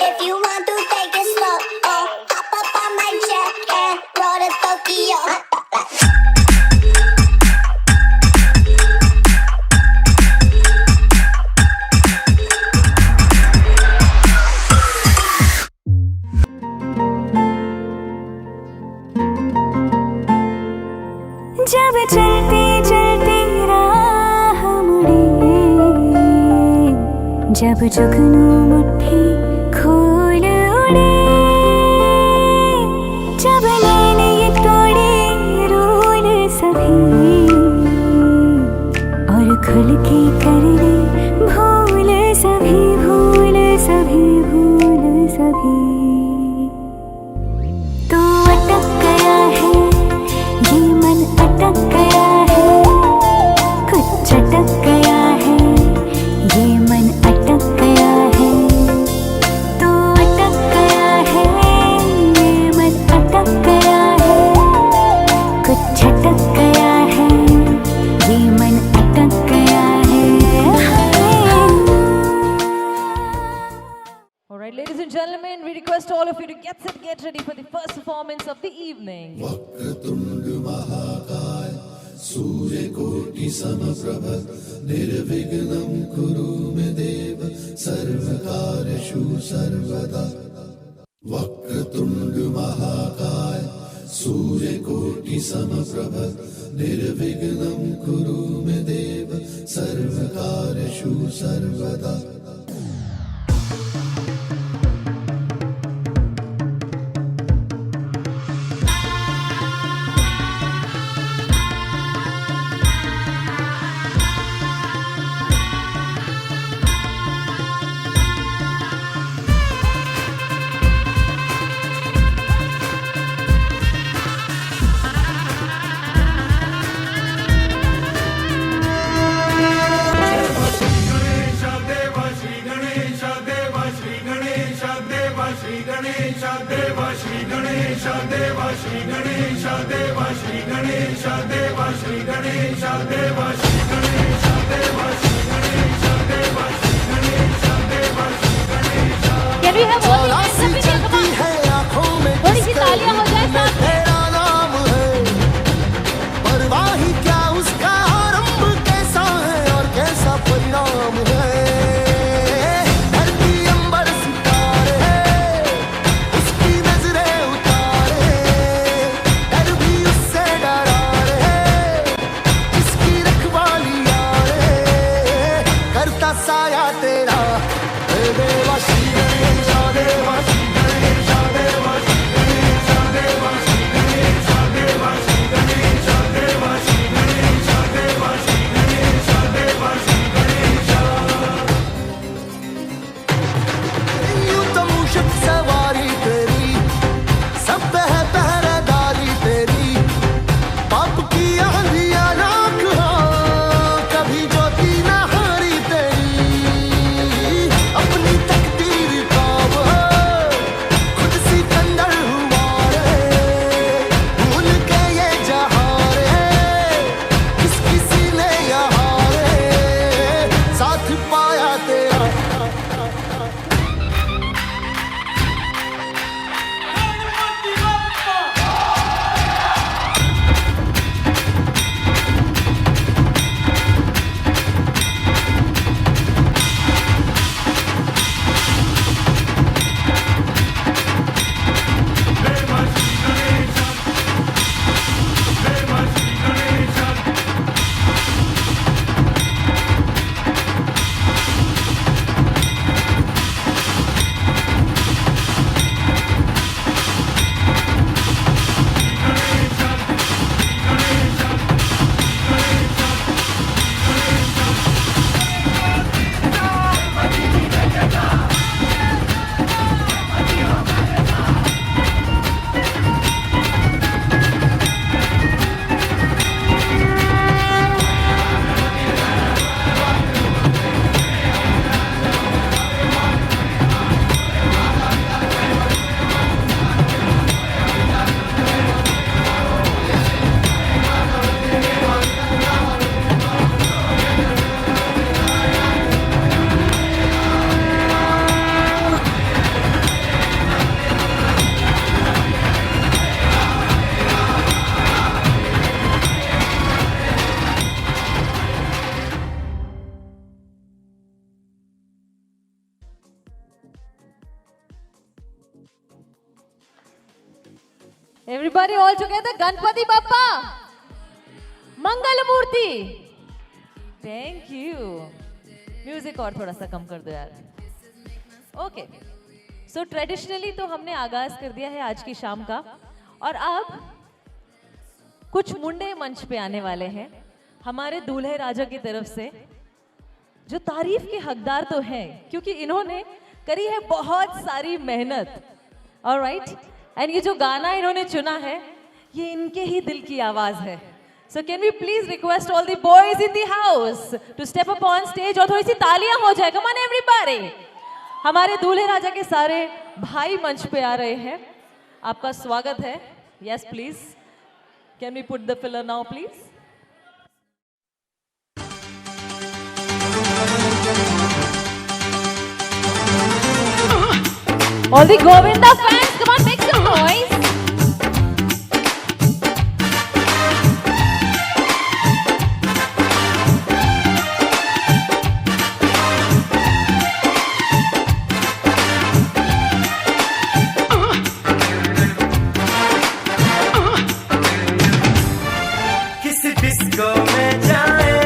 If you want to take it slow, oh, hop up on my jet and roll to Tokyo. जब चलते चलते राह मुड़े, जब जुगनू मुट्ठी खोल उड़े, जब नैन ये तोड़े रोल सभी और खुल के कर ले भूल सभी, भूल सभी, भूल सभी। तो अटक गया है ये मन, अटक गया है, कुछ चटक गया है ये मन, अटक गया है। तो अटक गया है ये मन, अटक गया है, कुछ चटक गया है ये मन, अटक गया है। Alright, ladies and gentlemen, we request all of you to get ready for the first performance of the evening. Vakratunda महाकाय सूर्यकोटि समप्रभ निर्विघ्नं कुरु मे देव सर्वकार्येषु सर्वदा। वक्रतुंड महाकाय सूर्यकोटि समप्रभ निर्विघ्नं कुरु मे देव सर्वकार्येषु सर्वदा। Can we have all the hands up in the air? Come on. थोड़ी सी तालियां हो जाए साथ में। तेरा नाम है, परवाही क्या उसका आरंभ कैसा है और कैसा परिणाम है। धरती अंबर सितारे उसकी नजरें उतारे, डर भी उससे डरा रे इसकी रखवाली यारे। करता साया तेरा हे देवा श्री गणेश देवा। Everybody all together, Ganpati Bappa, Mangal Murti. Thank you. Music और थोड़ा सा कम कर दो यार. Okay. So traditionally तो हमने आगाज कर दिया है आज की शाम का, और अब कुछ मुंडे मंच पे आने वाले हैं हमारे दूल्हे राजा की तरफ से, जो तारीफ के हकदार तो हैं क्योंकि इन्होंने करी है बहुत सारी मेहनत. ऑलराइट, एंड ये जो गाना इन्होंने चुना है ये इनके ही दिल की आवाज है. So can we please request all the boys in the house to step up on stage, और थोड़ी सी तालियां हो जाए. Come on everybody. हमारे दूल्हे राजा के सारे भाई मंच पे आ रहे हैं, आपका स्वागत है. Yes please, can we put the filler now please. All the Govinda fans, come on, make some noise. किसी डिस्को में जाए,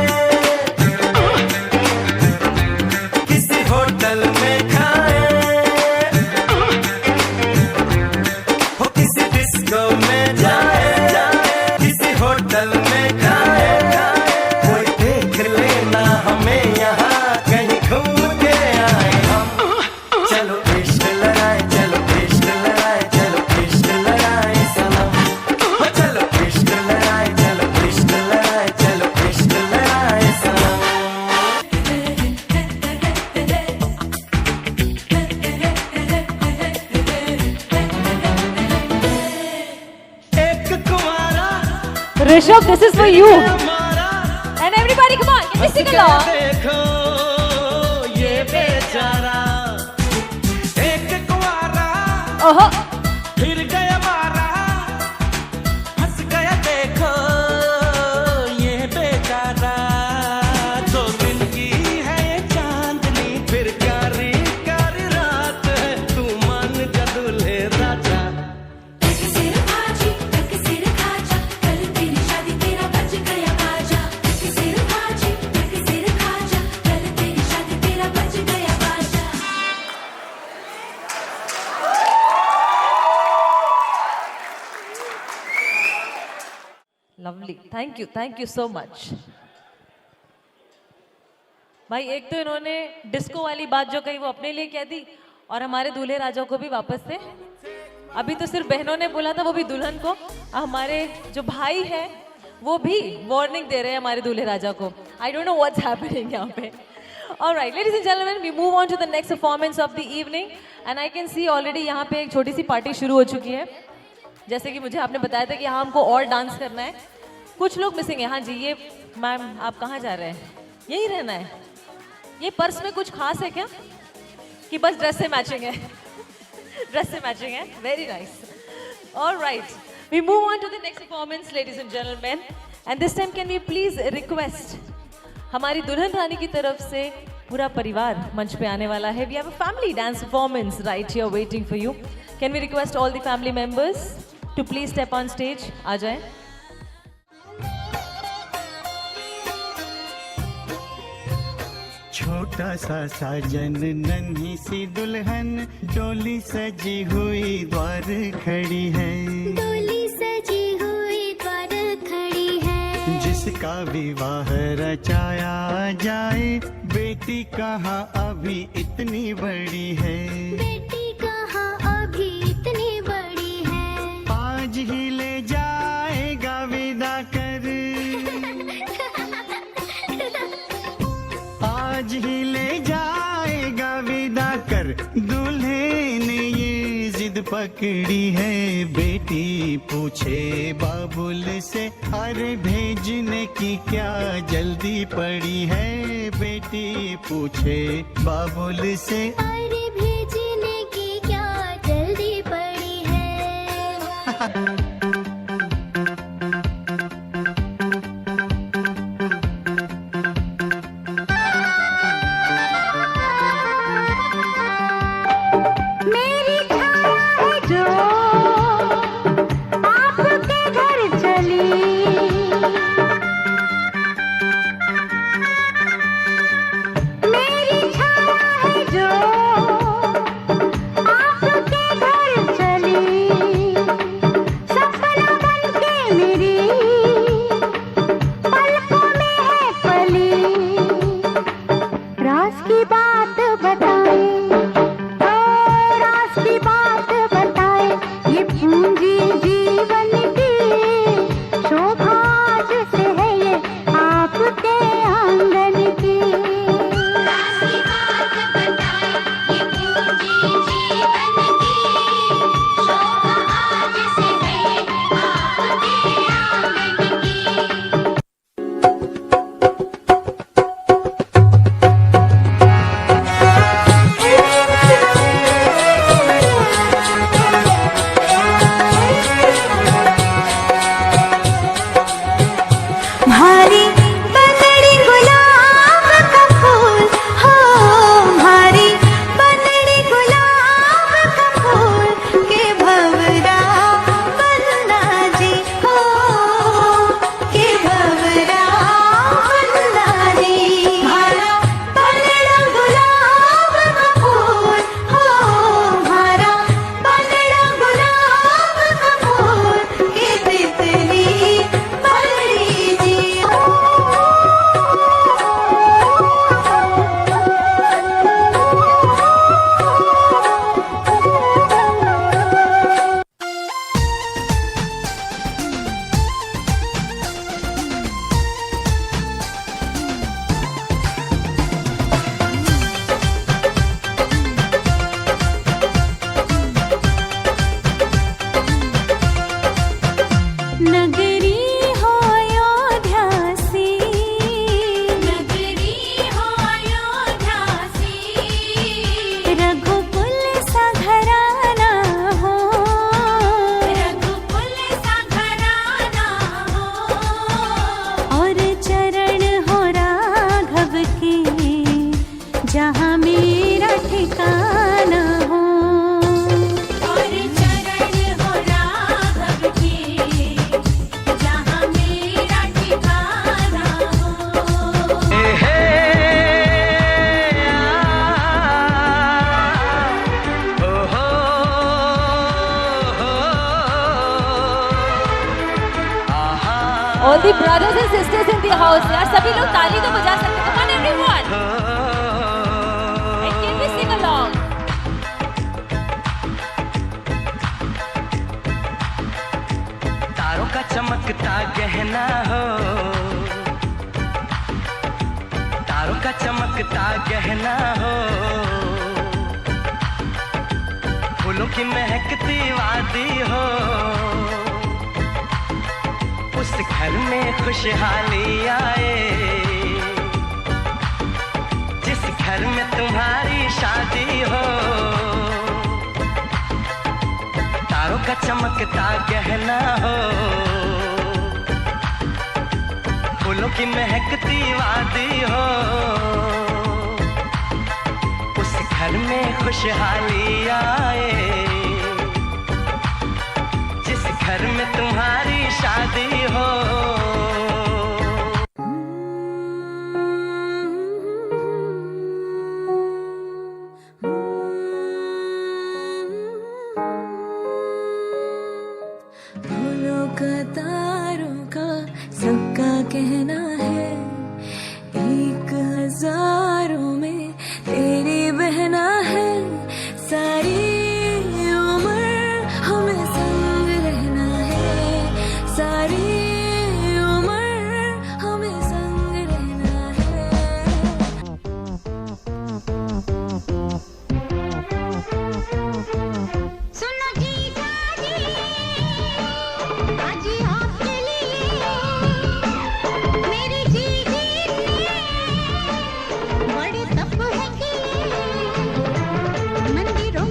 किसी होटल में खाए, हो किसी डिस्को में जाए, किसी होटल में खाए, कोई देख लेना हमें यहाँ कहीं घूम के आए हम. चलो इश्क लड़ाए, चलो इश्क लड़ाए, चलो इश्क लड़ाए सनम. हो चलो इश्क लड़ाए, चलो इश्क लड़ाए, चलो इश्क लड़ाए सनम. एक कुंवारा Rishabh, this is for you. हमारा, And everybody, come on, can we sing along? देखो ये बेचारा. एक कुंवारा Oh, फिर गया मारा, हंस गया देखो ये बेचारा. 2 दिन की है ये चांदनी, फिर कारी कारी रात है. तू मान जा दूल्हे राजा. lovely. Thank you so much. भाई एक तो इन्होंने डिस्को वाली बात जो कही वो अपने लिए कह दी, और हमारे दूल्हे राजा को भी वापस से. अभी तो सिर्फ बहनों ने बोला था, वो भी दुल्हन को. हमारे जो भाई है वो भी वार्निंग दे रहे हैं हमारे दूल्हे राजा को. I don't know what's happening यहाँ पे. Alright, ladies and gentlemen, we move on to the next performance of the evening, and I can see already यहाँ पे एक छोटी सी पार्टी शुरू हो चुकी है. जैसे कि मुझे आपने बताया था कि यहाँ हमको और डांस करना है. कुछ लोग मिसिंग है. हाँ जी, ये मैम आप कहाँ जा रहे हैं? यहीं रहना है? ये पर्स में कुछ खास है क्या, कि बस ड्रेस से मैचिंग है? ड्रेस से मैचिंग है. Very nice. Alright, we move on to the next performance ladies and gentleman, and this time can we please request हमारी दुल्हन रानी की तरफ से पूरा परिवार मंच पे आने वाला है. We have a family dance performance right here waiting for you. Can we request all the family members to please step on stage. आ जाए. छोटा सा साजन नन्ही सी दुल्हन, डोली सजी हुई द्वार खड़ी है. डोली सजी हुई द्वार खड़ी है. जिसका विवाह रचाया जाए, बेटी कहाँ अभी इतनी बड़ी है. बेटी कहाँ अभी इतनी बड़ी है. आज ही ले जाएगा विदा कर, आज ही ले जाएगा विदा कर. दूल्हे ने ये जिद पकड़ी है, बेटी पूछे बाबुल से, अरे भेजने की क्या जल्दी पड़ी है. बेटी पूछे बाबुल से, अरे भेजने की क्या जल्दी पड़ी है. मेरी छाया है जो All the brothers and sisters in the house, यार सभी लोग ताली तो बजा सकते हैं. Come on everyone. And can we sing along? तारों का चमकता गहना हो, तारों का चमकता गहना हो, फूलों की महकती वादी हो, उस घर में खुशहाली आए, जिस घर में तुम्हारी शादी हो, तारों का चमकता गहना हो, फूलों की महकती वादी हो, उस घर में खुशहाली आए, जिस घर में तुम्हारी शादी हो. फूलों का तारों का सबका कहना है, 1000 में तेरी बहना है, सारी उम्र हमें संग रहना है, सारी उम्र हमें संग रहना है. सुनो जीजा जी, आज आपके लिए मेरी जीजी ने बड़े तप है किए, मंदिरों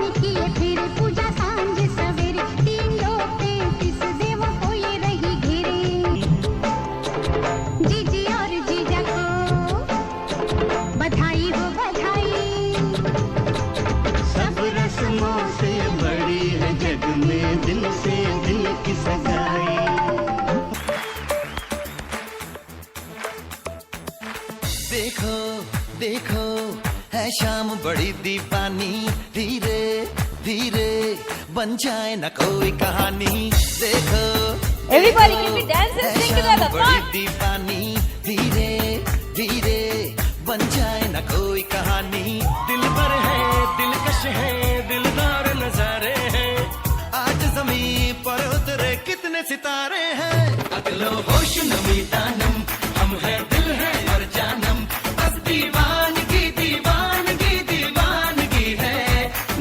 में किए फिरे, पूजा सांझ सवेरे, 333 देवों को ये रही घेरे. जीजी और जीजा को बधाई हो बधाई. सब रस्मों से बड़ी है जग में दिल से दिल की सगाई. देखो देखो है शाम बड़ी दीवानी, धीरे धीरे बन जाए न कोई कहानी. देखो Everybody, can we dance and है sing शाम together? Come बड़ी on. दीवानी, धीरे धीरे बन जाए न कोई कहानी. दिल पर है दिलकश है दिलदार नजारे हैं, आज जमीन पर उतरे कितने सितारे हैं. अगलो होश नमी दानम, हम है दिल है और जानम, बस दीवानगी दीवानगी दीवानगी है,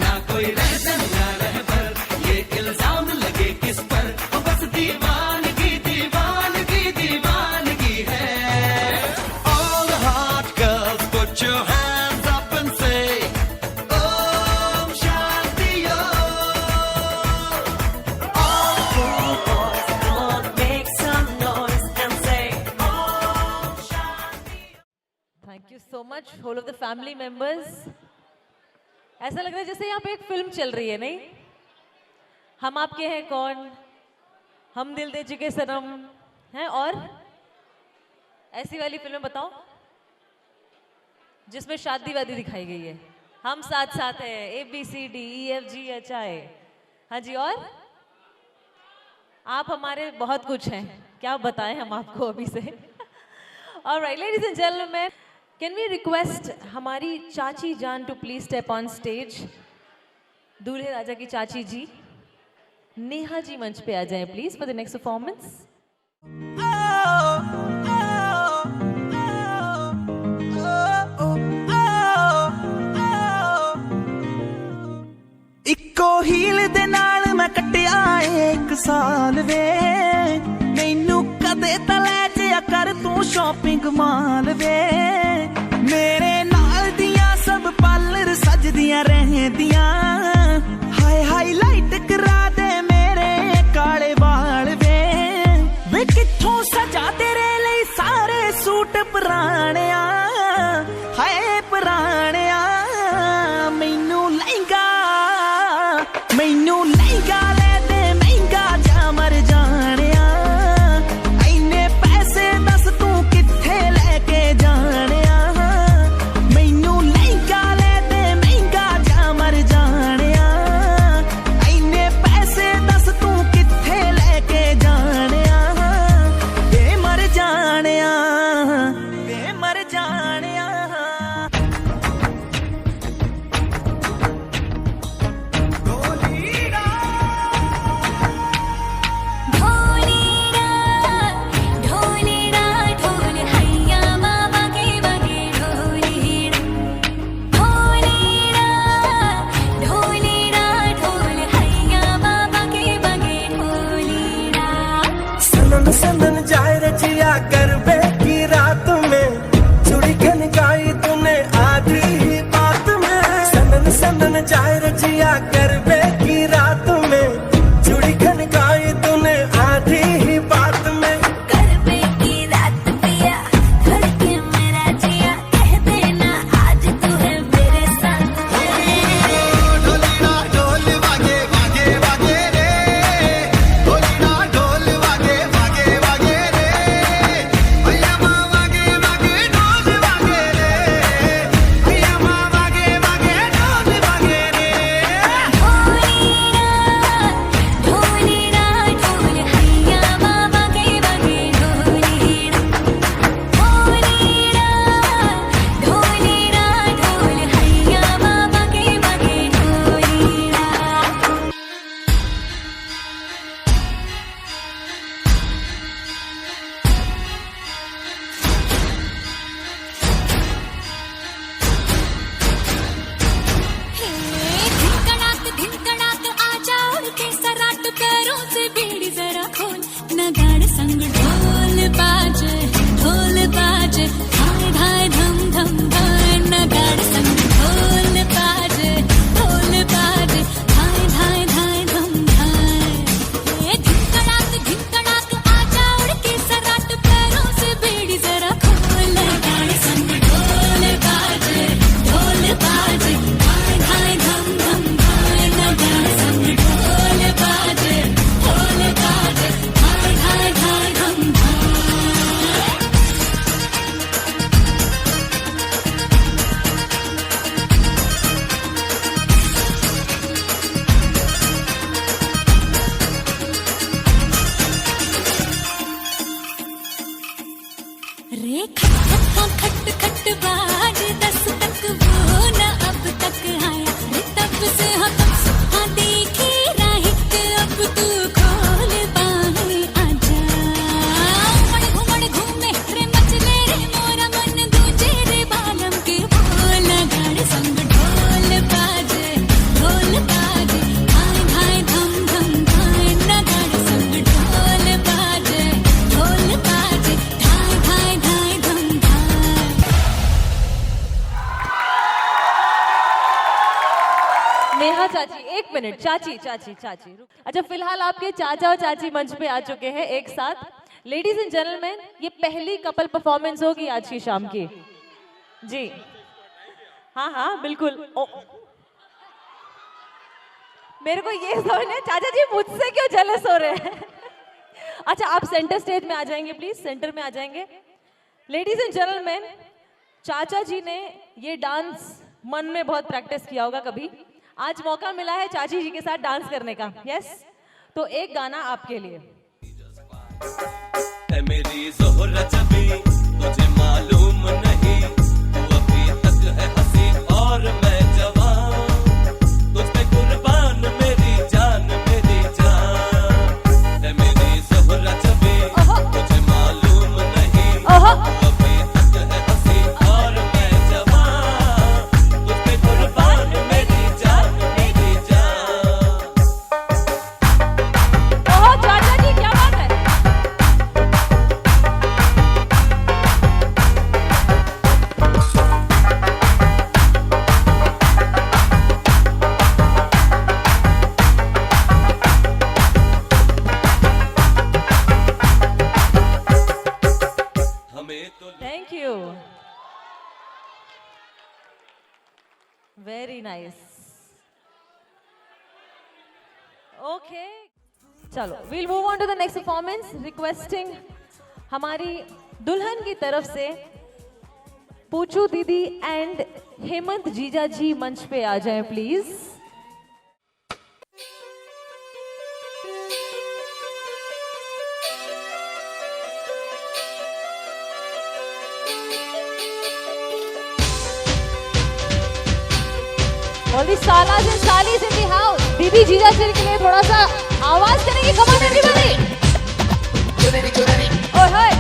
ना कोई रहसन ना रहबर, ये इल्जाम लगे किस पर, ओ बस दीवानगी दीवानगी दीवानगी है. All the hot girls put your hands up and say Om Shanti Om. All the boys come on make some noise and say Om Shanti. Thank you so much, whole of the family members. ऐसा लग रहा है जैसे यहाँ पे एक film चल रही है, नहीं? हम आपके हैं कौन, हम दिल दे चुके सनम हैं, और ऐसी वाली फिल्म बताओ जिसमें शादी वादी दिखाई गई है. हम साथ साथ हैं, ABCDEFGHI. हाँ जी, और आप हमारे बहुत कुछ हैं, क्या बताएं हम आपको अभी से. Alright, ladies and gentlemen, can we request हमारी चाची जान to please step on stage. दूल्हे राजा की चाची जी नेहा जी मंच पे आ जाएं please for the next performance. ਇੱਕੋ ਹੀਲ ਦੇ ਨਾਲ ਮੈਂ ਕੱਟਿਆ ਏ 1 ਸਾਲ ਵੇ, ਮੈਨੂੰ ਕਦੇ ਤਾਂ ਲੈ ਜਿਆ ਕਰ ਤੂੰ ਸ਼ਾਪਿੰਗ ਮਾਲ ਵੇ, ਮੇਰੇ ਨਾਲ ਦੀਆਂ ਸਭ ਪਾਰਲਰ ਸਜਦੀਆਂ ਰਹਿੰਦੀਆਂ, ਹਾਏ ਹਾਈਲਾਈਟ ਕਰਾ ਦੇ ਮੇਰੇ ਕਾਲੇ ਵਾਲ ਵੇ, ਵੇ ਕਿੱਥੋਂ ਸਜਾ ਤੇਰੇ ਲਈ ਸਾਰੇ ਸੂਟ ਪੁਰਾਣਿਆ, ਹਾਏ ਪੁਰਾਣਿਆ, ਮੈਨੂੰ ਲਹਿੰਗਾ ਲੈ ਦੇ ਮਹਿੰਗਾ ਜਾ ਮਰ ਜਾਣਿਆ, ਐਨੇ ਪੈਸੇ ਦੱਸ ਤੂੰ ਕਿੱਥੇ ਲੈ ਕੇ ਜਾਣਿਆ, ਮੈਨੂੰ ਲਹਿੰਗਾ ਲੈ ਦੇ ਮਹਿੰਗਾ ਜਾ ਮਰ ਜਾਣਿਆ. नेहा चाची, एक मिनट, चाची चाची चाची। अच्छा, फिलहाल आपके चाचा और चाची मंच पे आ चुके हैं एक साथ। लेडीज एंड जेंटलमैन, ये पहली कपल परफॉर्मेंस होगी आज की शाम की जी। हाँ हाँ बिल्कुल। मेरे को ये समझना है चाचा जी मुझसे क्यों जेलस हो रहे हैं। अच्छा, आप सेंटर स्टेज में आ जाएंगे प्लीज, सेंटर में आ जाएंगे। लेडीज एंड जेंटलमैन, चाचा जी ने ये डांस मन में बहुत प्रैक्टिस किया होगा कभी। आज मौका मिला है चाची जी के साथ डांस करने का। यस, तो एक गाना आपके लिए। है मेरी ज़ोहरा जबी, तुझे मालूम नहीं, तू अभी तक है हंसी और मैं जवान, तुझ पे कुर्बान मेरी जान मेरी जान। है मेरी ज़ोहरा जबी, तुझे मालूम नहीं, तू अभी तक है हंसी और मैं जवान, तुझ पे कुर्बान मेरी जान मेरी जान। ओहो चाचा जी, क्या बात है। हमें तो thank you, very nice. Okay, चलो we'll move on to the next performance. Requesting हमारी दुल्हन की तरफ से पूछू दीदी एंड हेमंत जीजा जी मंच पे आ जाएं please. All the salas and salis in the house. दीदी जीजा जी के लिए थोड़ा सा आवाज करेंगे, come on everybody. ओए होए।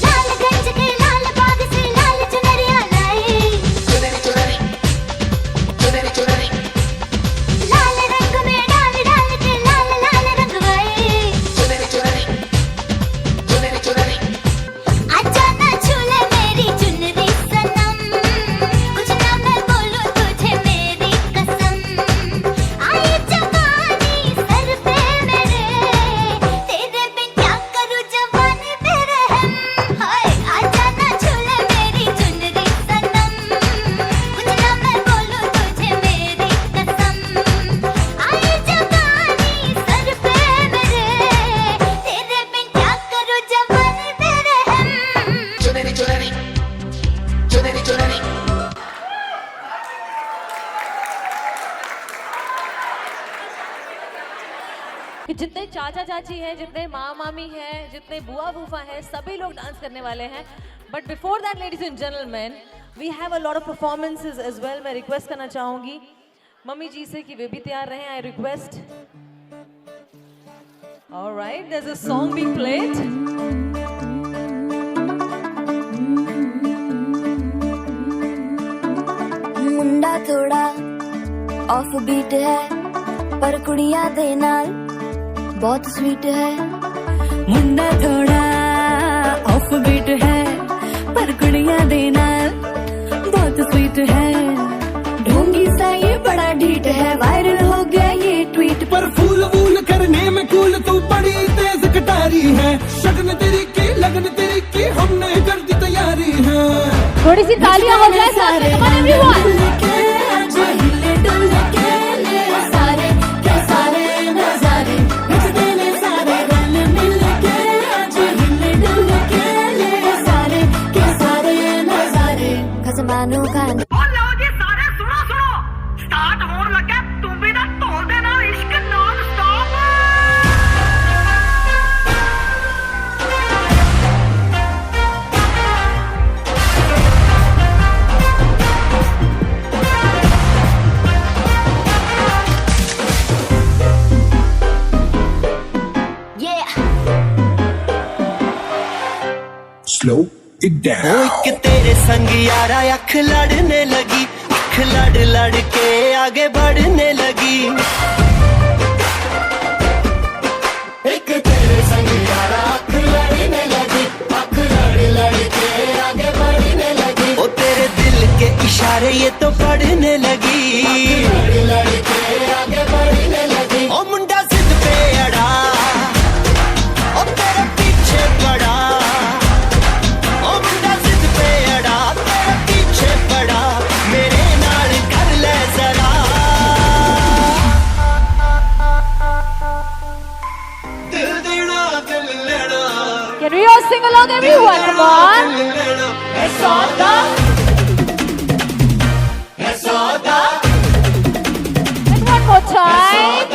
लालगंज के लाल बाग से लाल चुनरिया लाई, लाल रंग में डाल डाल के लाल लाल रंगवाई। आजा ना छूले मेरी चुनरी सनम, कुछ ना मैं बोलूं तुझे मेरी कसम। आई जवानी सर पे मेरे, तेरे बिन क्या करूं जवानी पे रहम। हाय आजा ना छूले मेरी चुनरी सनम, कुछ ना मैं बोलूं तुझे मेरी कसम। आई जवानी सर पे मेरे, तेरे बिन क्या करूं जवानी पे रहम। कि जितने चाचा चाची हैं, जितने माँ मामी हैं, जितने बुआ फूफा हैं, सभी लोग डांस करने वाले हैं। But before that ladies and gentleman, we have a lot of performances as well. मैं रिक्वेस्ट करना चाहूंगी मम्मी जी से कि वे भी तैयार रहें। I request. Alright, there is a song being played. मुंडा थोड़ा ऑफ बीट है, पर कुड़ियां दे नाल बहुत स्वीट है। मुंडा थोड़ा ऑफ बीट है, पर कुड़ियां दे नाल बहुत स्वीट है। ढोंगी सा ये बड़ा ढीठ है, वायरल हो गया ये ट्वीट। पर फूल वूल करने में कूल तू बड़ी तेज कटारी है। शगन तेरी की लगन तेरी की हमने कर दी तैयारी है। थोड़ी सी तालियां हो जाए सारे, come on everyone। Slow it down. एक तेरे संग यारा अख लड़ने लगी, अख लड़ लड़ के आगे बढ़ने लगी। एक तेरे संग यारा अख लड़ने लगी, अख Can we all sing along, everyone? Come on. And one more time.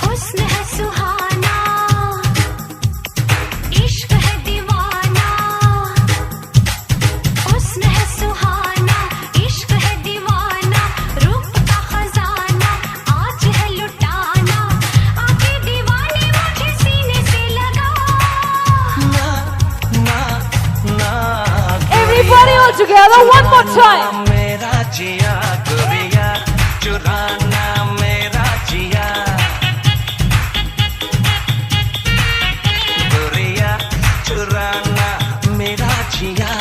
हुस्न है सुहाना, इश्क है दीवाना। हुस्न है सुहाना, इश्क है दीवाना। रूप का खजाना आज है लुटाना। आके दीवाने मुझे सीने से लगा। Everybody all together, one more time. मेरा जिया गुरिया चुराना मेरा जिया गुरिया चुराना मेरा जिया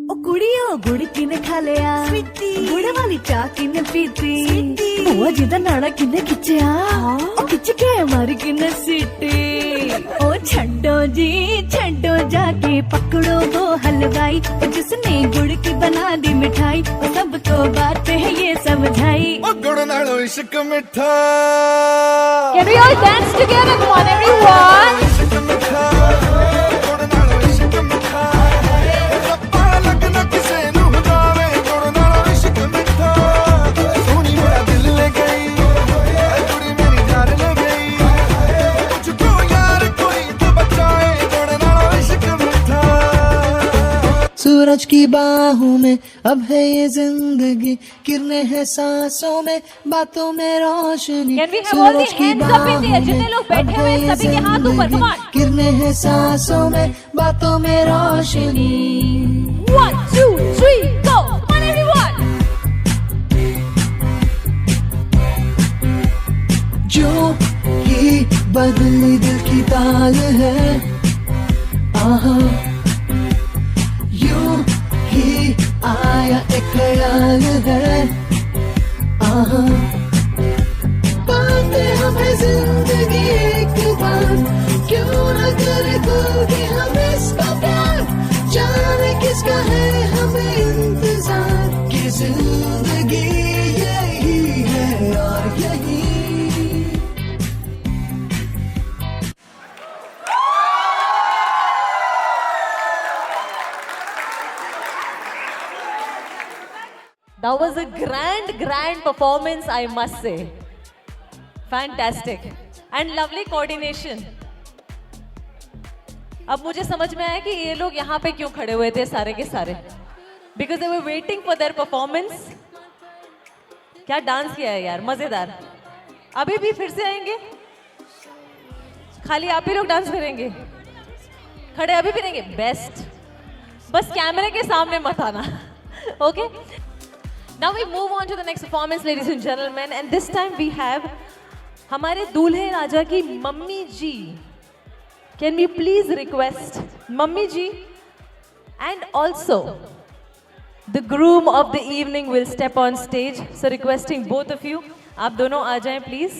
ओ कुड़ियो गुड़ किने खा लिया, गुड़ वाली चाह किने पीती, बुआ जी दा नाड़ा किने खिंचिया, ओ खिंच के मारी किने सीटी। ओ छड्डो जी छड्डो, जाके पकड़ो वो हलवाई, ओ जिसने गुड़ की बना दी मिठाई, ओ सबको बात है ये समझाई। ओ गुड़ नालो इश्क मिठा, Can we all dance together? Come on, everyone. इश्क मिठा, गुड़ नालो इश्क मिठा, रब्बा लगना किसे नू जावे, गुड़ नालो इश्क मिठा। सोनी मेरा दिल ले गई, कुड़ी मेरी जान ले गई, मुझको यार कोई तो बचाए, गुड़ नालो इश्क मिठा। सूरज की बाहों में अब है ये जिंदगी, किरणें हैं सांसों में, बातों में रोशनी। Can we have all the hands up in the air? जितने लोग बैठे हुए हैं सभी के हाथ ऊपर. Come on. किरणें हैं सांसों में, बातों में रोशनी। 1, 2, 3, go. Come on, everyone. जो ही बदली दिल की ताल है, आहा यूं ही आया एक ख्याल है, आहा बातें हमें जिंदगी एक बार, क्यों न करे कोई भी हम इसका प्यार, जाने किसका है हमें इंतजार, कि जिंदगी यही है और यही। That was a grand performance, I must say. Fantastic. And lovely coordination. अब मुझे समझ में आया कि ये लोग यहाँ पे क्यों खड़े हुए थे सारे के सारे. Because they were waiting for their performance. क्या डांस किया है यार, मजेदार. अभी भी फिर से आएंगे? खाली आप ही लोग डांस करेंगे? खड़े अभी भी रहेंगे? बेस्ट. बस कैमरे के सामने मत आना. Okay? Now we move on to the next performance, ladies and gentlemen, and this time we have हमारे दूल्हे राजा की mummy ji. Can we please request mummy ji and also the groom of the evening will step on stage. So requesting both of you, आप दोनों आ जाएं please.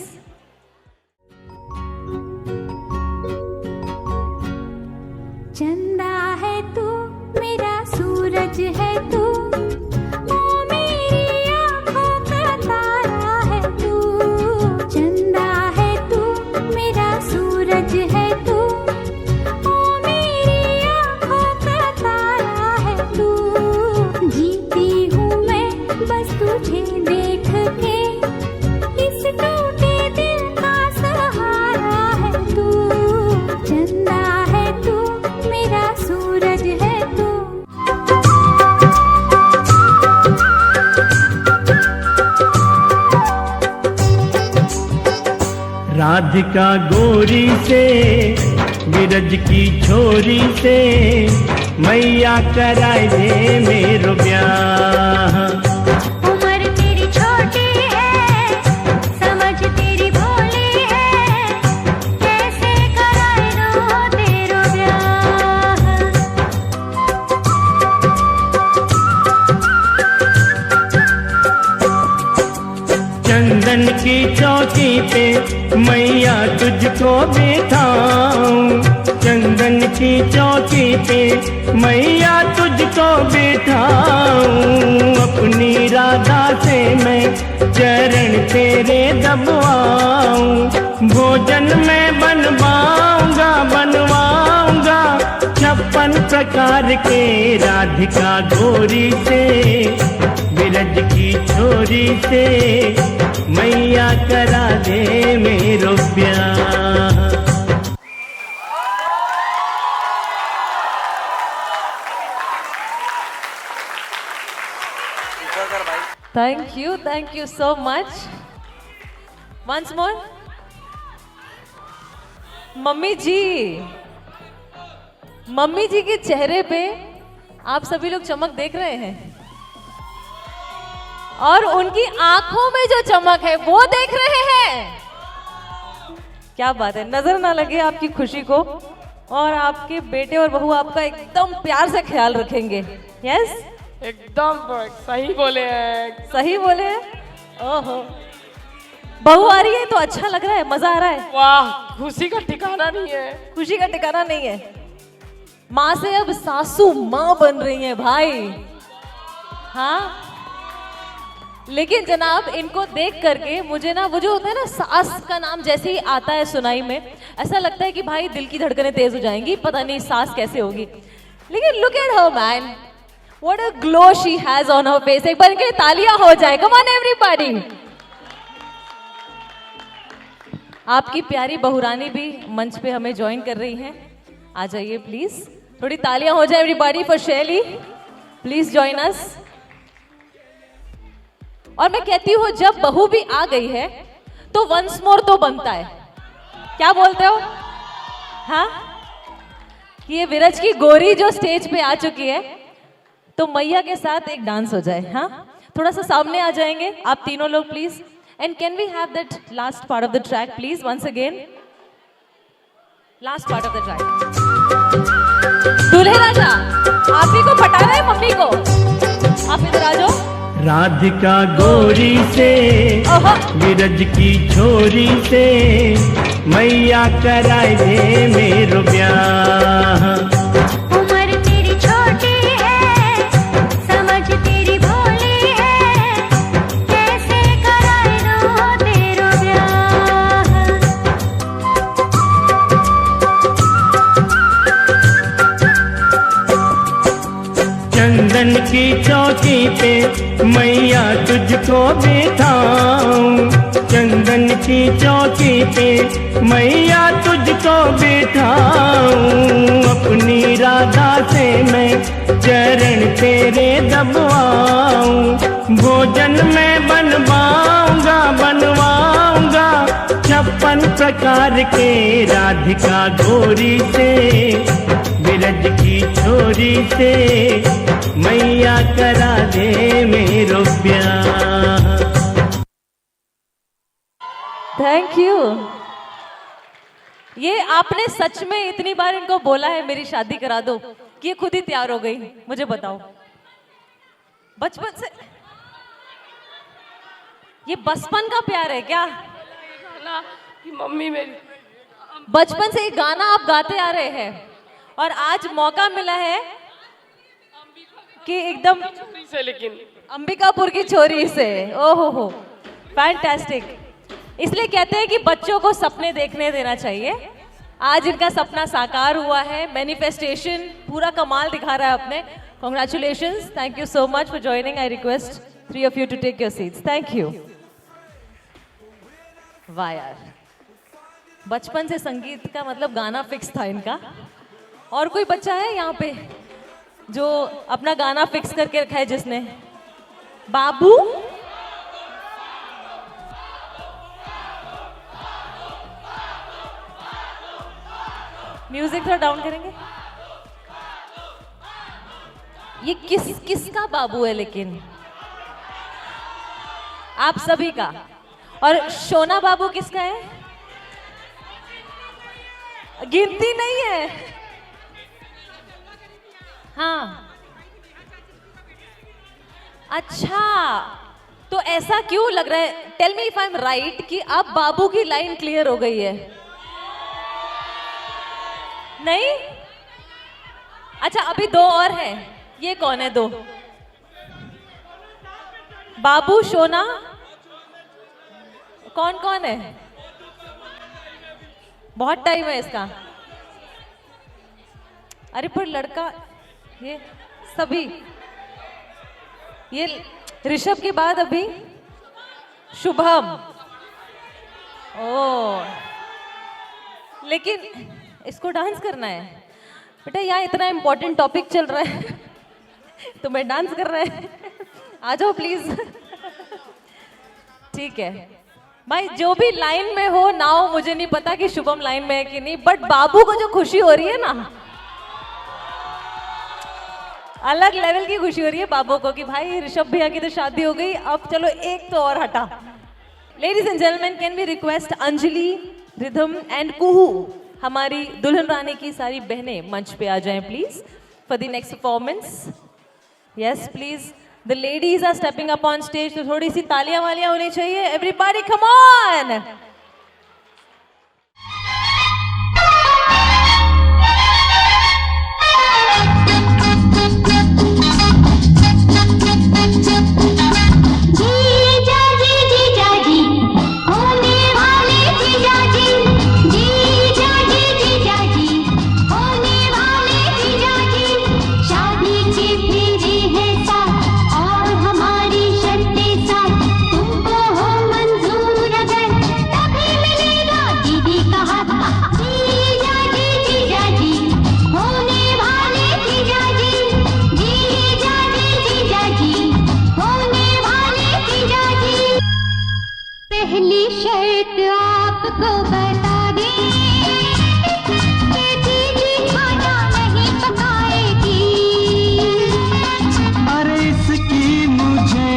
चंदा है तू, मेरा सूरज है तू, ओ मेरी आँखों का तारा है तू। चंदा है तू, मेरा सूरज है तू, ओ मेरी आँखों का तारा है तू। जीती हूँ मैं बस तुझे देख के, इस टूटे दिल का सहारा है तू। चंदा है तू, मेरा सूरज है तू। राधिका गोरी से बिरज की छोरी से मैया कराए दे मेरो ब्याह। उम्र तेरी छोटी है, समझ तेरी भोली है, कैसे कराए दो तेरो ब्याह। चंदन की चौकी पे मैया तुझको बिठाऊं, चंदन की चौकी पे मैया तुझको बिठाऊं। अपनी राधा से मैं चरण तेरे दबवाऊं, भोजन में बनवाऊंगा 56 प्रकार के। राधिका गोरी से बिरज की छोरी से मैया करा दे मेरो ब्याह। Thank you so much. Once more. Mummy ji के चेहरे पे आप सभी लोग चमक देख रहे हैं और उनकी आंखों में जो चमक है वो देख रहे हैं। क्या बात है, नजर ना लगे आपकी खुशी को, और आपके बेटे और बहू आपका एकदम प्यार से ख्याल रखेंगे। यस, एकदम सही बोले हैं। सही बोले हैं। ओहो, बहू आ रही है तो अच्छा लग रहा है, मजा आ रहा है। वाह, खुशी का ठिकाना नहीं है। खुशी का ठिकाना नहीं है। माँ से अब सासू माँ बन रही है भाई। हाँ, लेकिन जनाब इनको देख करके मुझे ना वो जो होता है ना, सास का नाम जैसे ही आता है सुनाई में, ऐसा लगता है कि भाई दिल की धड़कनें तेज हो जाएंगी, पता नहीं सास कैसे होगी। लेकिन look at her man, what a glow she has on her face. एक बार इनके लिए तालियां हो जाए, कम ऑन एवरीबॉडी। आपकी प्यारी बहुरानी भी मंच पे हमें ज्वाइन कर रही हैं, आ जाइए प्लीज। थोड़ी तालियां हो जाए एवरीबॉडी फॉर शैली, प्लीज जॉइन अस। और मैं कहती हूँ जब बहू भी आ गई है तो वंस मोर तो बनता है। क्या बोलते हो? हाँ, ये विरज की गोरी जो स्टेज पे आ चुकी है तो मैया के साथ एक डांस हो जाए। हाँ, थोड़ा सा सामने आ जाएंगे आप तीनों लोग please. And can we have that last part of the track please, once again, last part of the track. दूल्हे राजा, आप ही को पटाना है मम्मी को, आप इधर आ जाओ। राधिका गोरी से बिरज की छोरी से मैया कराए दे मेरो ब्याह। उम्र तेरी छोटी है, समझ तेरी भोली है, कैसे कराए दो तेरो ब्याह। चंदन की चौकी पे मैया तुझको बिठाऊं, चंदन की चौकी पे मैया तुझको बिठाऊं। अपनी राधा से मैं चरण तेरे दबवाऊं, भोजन में बनवाऊंगा 56 प्रकार के। राधिका गोरी से बिरज की छोरी से मैया करा दे मेरो ब्याह। Thank you. ये आपने सच में इतनी बार इनको बोला है मेरी शादी करा दो कि ये खुद ही तैयार हो गई? मुझे बताओ, बचपन से ये बचपन का प्यार है क्या? कि मम्मी मेरी बचपन से ये गाना आप गाते आ रहे हैं और आज मौका मिला है कि एकदम से, लेकिन अंबिकापुर की छोरी से। ओहो हो, फैंटास्टिक। इसलिए कहते हैं कि बच्चों को सपने देखने देना चाहिए। आज इनका सपना साकार हुआ है, मैनिफेस्टेशन पूरा कमाल दिखा रहा है अपने। Congratulations, thank you so much for joining. I request 3 of you to take your seats. Thank you. वाह यार, बचपन से संगीत का मतलब गाना फिक्स था इनका। और कोई बच्चा है यहाँ पे जो अपना गाना फिक्स करके रखा है जिसने? बाबू, म्यूजिक थोड़ा डाउन करेंगे। ये किसका बाबू है लेकिन? आप सभी का। और शोना बाबू किसका है? गिनती नहीं है। हाँ, अच्छा, तो ऐसा क्यों लग रहा है? Tell me if I am right कि आप बाबू की लाइन क्लियर हो गई है। नहीं? अच्छा, अभी दो और हैं। ये कौन है दो? बाबू, शोना, कौन कौन है? बहुत टाइम है इसका। अरे पर लड़का, ये सभी, ये ऋषभ के बाद अभी शुभम। ओ, लेकिन इसको डांस करना है बेटा। यहाँ इतना इम्पोर्टेंट टॉपिक चल रहा है तो मैं डांस कर रहा है। आ जाओ प्लीज। ठीक है भाई, जो भी लाइन में हो ना हो, मुझे नहीं पता कि शुभम लाइन में है कि नहीं, बट बाबू को जो खुशी हो रही है ना, अलग लेवल की खुशी हो रही है बाबू को कि भाई ऋषभ भैया की तो शादी हो गई, अब चलो एक तो और हटा। Ladies and gentleman, can we request Anjali, Ridham and Kuhu, हमारी दुल्हन रानी की सारी बहनें मंच पे आ जाएं please for the next performance. Yes please, the ladies are stepping up on stage, तो थोड़ी सी तालियां वालियां होनी चाहिए। Everybody come on. पहली शर्त आपको बता दें कि दीदी खाना नहीं पकाएगी। अरे इसकी मुझे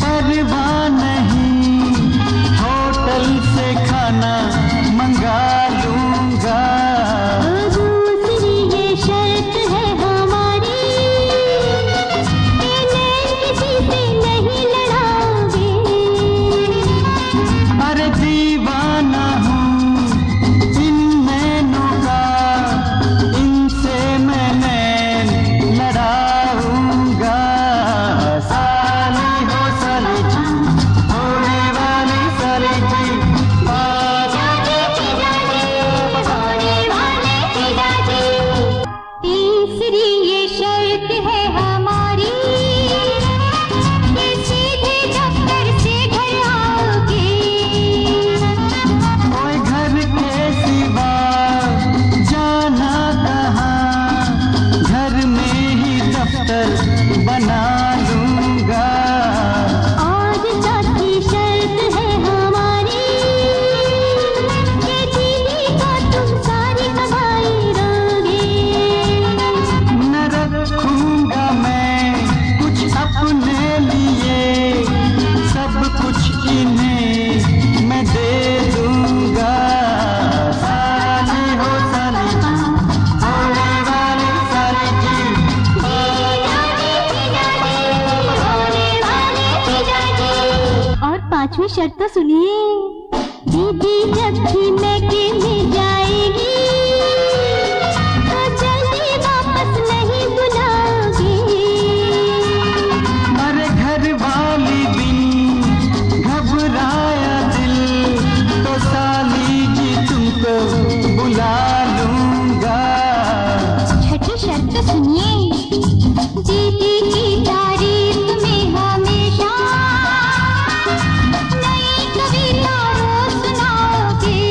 परवाह नहीं, होटल से खाना मंगा लूंगा। दूसरी ये शर्त है हमारी कि मैं किसी से नहीं लड़ाऊंगी। अरे दीवाना हूँ इन नैनों का, इनसे मैं लड़ाऊंगा। साली हो साली जी, होने वाली साली जी, तीसरी ये शर्त है हमारी कि सीधे दफ्तर से घर आओगे। ओए घर के सिवा जाना कहाँ, घर में ही दफ्तर बना लूंगा। और चौथी शर्त है हमारी कि दीदी को तुम सारी कमाई दोगे। न रखूंगा मैं कुछ अपने लिए, सब कुछ इन्हें मैं दे दूंगा। साली हो साली जी, होने वाली साली जी, और पांचवी शर्त तो सुनिए, दीदी जब भी मैके में जाएगी तो जल्दी वापस नहीं बुलाओगी। अरे घर वाली बिन घबराया दिल, तो साली जी तुमको बुला लूंगा। छठी शर्त तो सुनिए, दीदी की तारीफ में हमेशा नई कविता रोज सुनाओगे।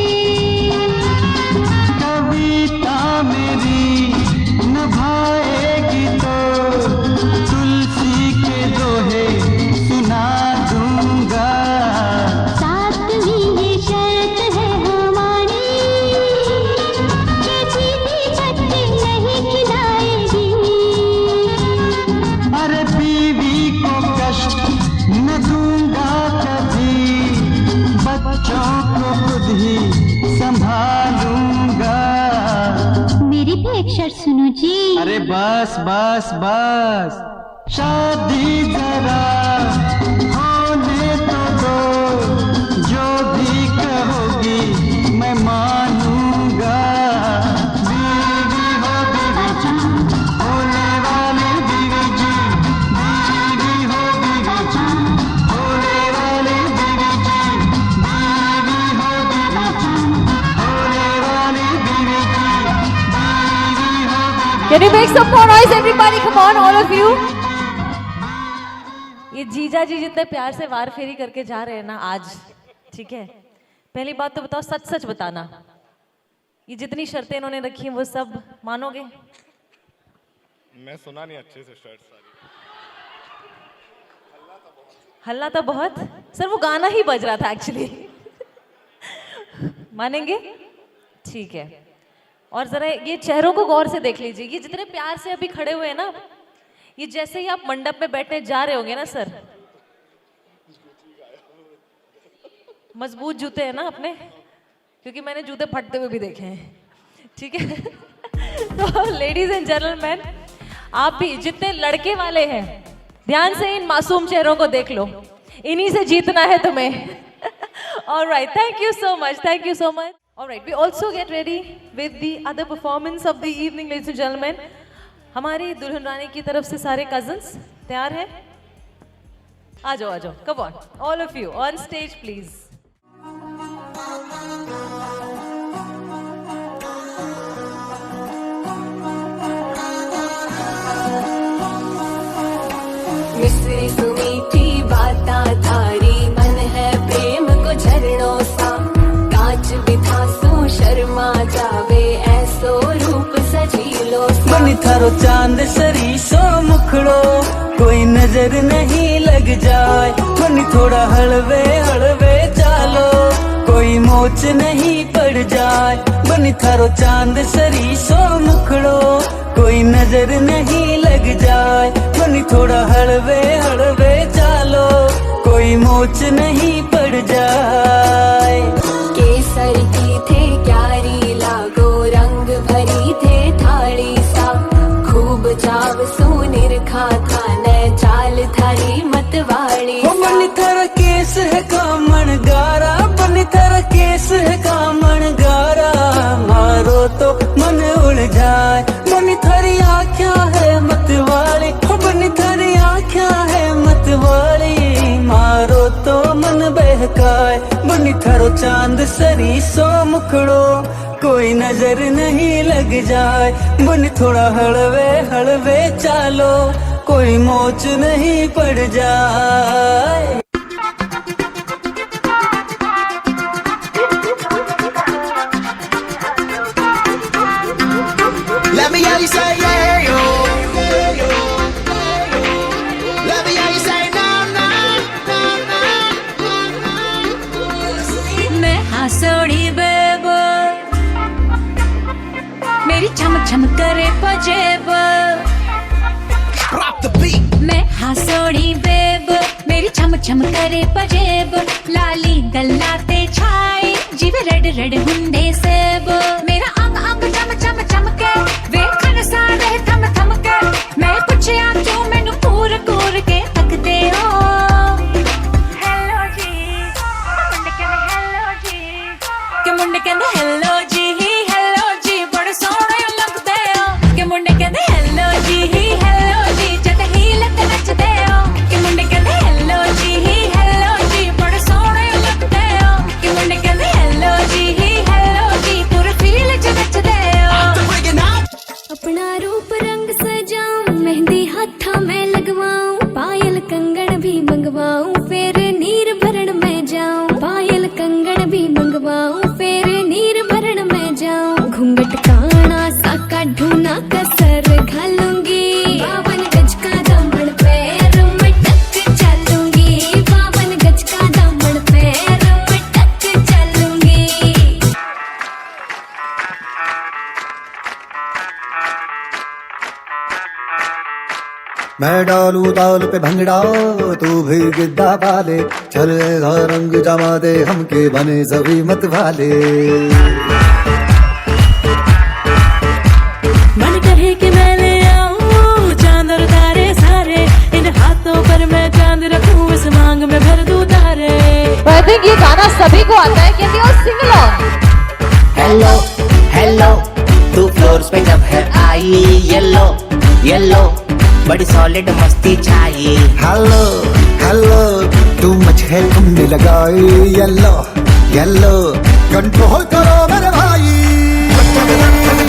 अरे बस बस बस, शादी जरा होने तो दो, जो भी कहोगी मैं मानूंगा। बीवी हो बीवी जी, होने वाली बीवी जी, बीवी हो बीवी जी, होने वाली बीवी जी, बीवी हो बीवी जी, होने वाली बीवी जी, बीवी हो बीवी। Can you make some more noise, everybody? Come on, all of you. ये जीजा जी जितने प्यार से वार फेरी करके जा रहे हैं ना आज, ठीक है, पहली बात तो बताओ, सच सच बताना, ये जितनी शर्तें इन्होंने रखी हैं वो सब मानोगे? मैं सुना नहीं अच्छे से शर्ट सारी। हल्ला तो बहुत, सर वो गाना ही बज रहा था एक्चुअली। मानेंगे? ठीक है। और जरा ये चेहरों को गौर से देख लीजिए, ये जितने प्यार से अभी खड़े हुए हैं ना, ये जैसे ही आप मंडप में बैठने जा रहे होंगे ना सर, मजबूत जूते हैं ना अपने, क्योंकि मैंने जूते फटते हुए भी देखे हैं, ठीक है। तो लेडीज एंड जेंटलमैन, आप भी जितने लड़के वाले हैं, ध्यान से इन मासूम चेहरों को देख लो, इन्हीं से जीतना है तुम्हें। Alright, thank you so much, thank you so much. Alright, we also get ready with the other performance of the evening, ladies and gentlemen. हमारी दुल्हन रानी की तरफ से सारे कजन्स तैयार हैं? आ जाओ, come on, all of you on stage please. मिश्री सुमीठी बाता थारी, मन है प्रेम को झरनों सा, कांच बिठासू शर्मा जावे, ऐसो रूप सजीलो सा। बनी थारो चांद सरी सो मुखड़ो, कोई नजर नहीं लग जाए। बनी थोड़ा हलवे हलवे चालो, कोई मोच नहीं पड़ जाए। बनी थारो चांद सरी सो मुखड़ो, कोई नजर नहीं लग जाए। बनी थोड़ा हलवे हलवे चालो, कोई मोच नहीं पड़ जाए। केसर की थे क्यारी लागो, रंग भरी थे थाली सा, खूब चाव सुनिर खाता न चाल थारी मतवाली सा। बनी थारा केस है कामण गारा, बनी थारा केस है कामण गारा, मारो तो मन उड़ जाए। बनी थारी आँखियाँ है मतवाली, बनी थारी आँखियाँ है मतवाली, मारो तो मन बहकाए। बनी थारो चांद सरी सो मुखड़ो, कोई नजर नहीं लग जाए। बनी थोड़ा हलवे हलवे चालो, कोई मोच नहीं पड़ जाए। Let me hear you say yeah, yo. Let me hear you say no, no, no, no, no. मैं हासोड़ी बेब, मेरी छम छम करे पजेब। Drop the beat. मैं हासोड़ी बेब, मेरी छम छम करे पजेब। लाली गल्लाते छाए, जीव रेड रेड हुंदे सेब। मेरा अंग अंग चम चम चमके, वेखन सारे थम थम के। मैं पुछया क्यों मैनू कूर कूर के तकदे हो। हेलो जी, मुंडे कहंदे हेलो जी, के मुंडे कहंदे हेलो जी, हेलो जी, बड़े सोहणे लगदे हो। के मुंडे कहंदे हेलो जी, हेलो जी, जद हीलत नचदे हो। के मुंडे कहंदे हेलो जी, हेलो जी, बड़े सोहणे लगदे हो। के मुंडे कहंदे हेलो जी, हेलो जी, पूरे फील च नचदे हो। अपना रूप रंग सजाऊं, मेहंदी हाथा में लगवाऊं, पायल कंगन भी मंगवाऊं, फिर नीर भरण में जाऊं। पायल कंगन भी मंगवाऊं, फिर नीर भरण में जाऊं। घूंघट काना सा काढूं ना कसर घालूंगी, 52 गज का दामन पैर में टक चलूंगी। 52 गज का दामन पैर में टक चलूंगी। मैं डालू ताल पे भंगड़ा, तू भी गिद्दा पाले, चले रंग जमा दे हमके बने सभी मत वाले। मन कहे कि मैंने बड़ी सॉलिड मस्ती चाहिए। हेलो हेलो तू मुझे घूमने लगाए येलो येलो कंट्रोल करो मेरे भाई।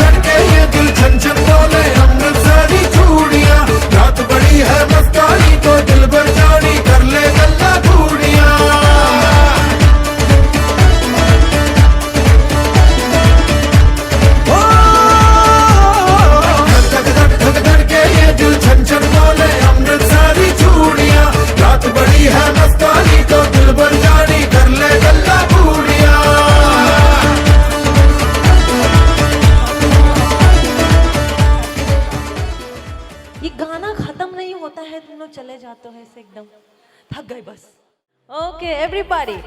लड़के ये दिल छन छन बोले अमृतसरी चूड़ियां, रात बड़ी है मस्तानी तो दिल भर जानी कर ले गल्ला चूड़ियां। लड़के ये दिल छन छन बोले अमृतसरी चूड़ियां, रात बड़ी है मस्तानी तो दिल भर जानी कर ले गल्ला चूड़ियां। ये गाना खत्म नहीं होता है, तुम लोग चले जाते हो ऐसे एकदम थक गए बस। Okay everybody,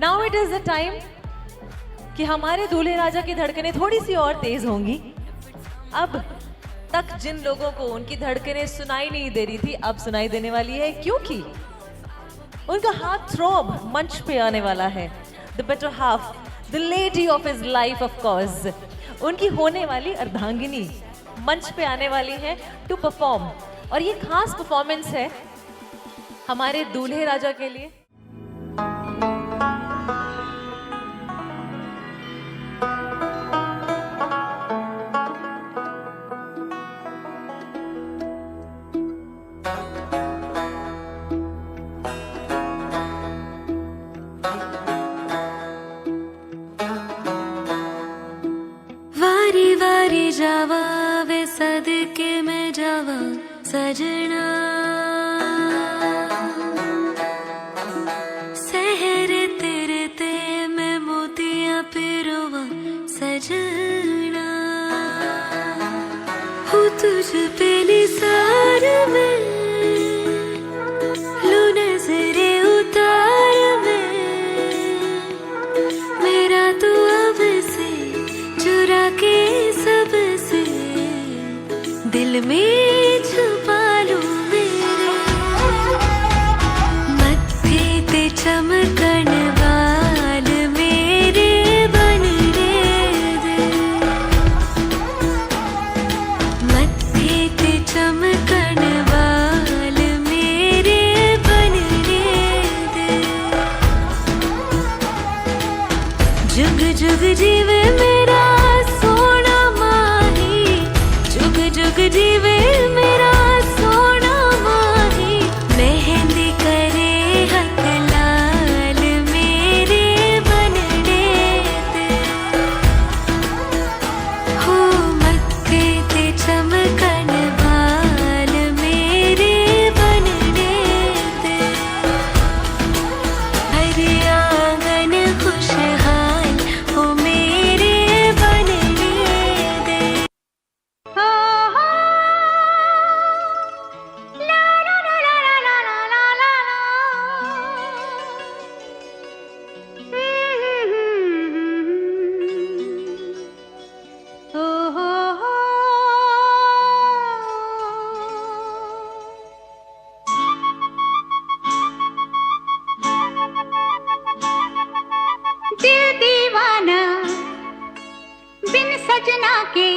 now it is the time कि हमारे दूल्हे राजा की धड़कनें थोड़ी सी और तेज होंगी। अब तक जिन लोगों को उनकी धड़कनें सुनाई नहीं दे रही थी, अब सुनाई देने वाली है, क्योंकि उनका हाथ थ्रोब मंच पे आने वाला है। The better half, the lady of his life of course, उनकी होने वाली अर्धांगिनी मंच पे आने वाली है टू परफॉर्म। और ये खास परफॉर्मेंस है हमारे दूल्हे राजा के लिए। वारी वारी जावा वे सदके में जावा सजना, सहरे तेरे ते मैं मोतियां पिरोवा सजना, हूँ तुझ पे निसार में लू नजरे उतार में, मेरा तू अब से चुरा के सबसे दिल में छुपा लूं मेरे, मत्थे ते चमकन वाल मेरे बनने दे, मत्थे ते चमकन वाल मेरे बनने दे, जुग जुग जीवे मेरा सोना माही, जुग जुग जीवे मेरा सोना माही, मेहंदी करे हक लाल मेरे बनने दे, हो मत्थे ते चमकन वाल मेरे बनने दे, हरे आंगन खुशहाल हो मेरे बनने दे। हो ला ला ला ला ला ला ला ला ला हो दिल दीवाना बिन सजना के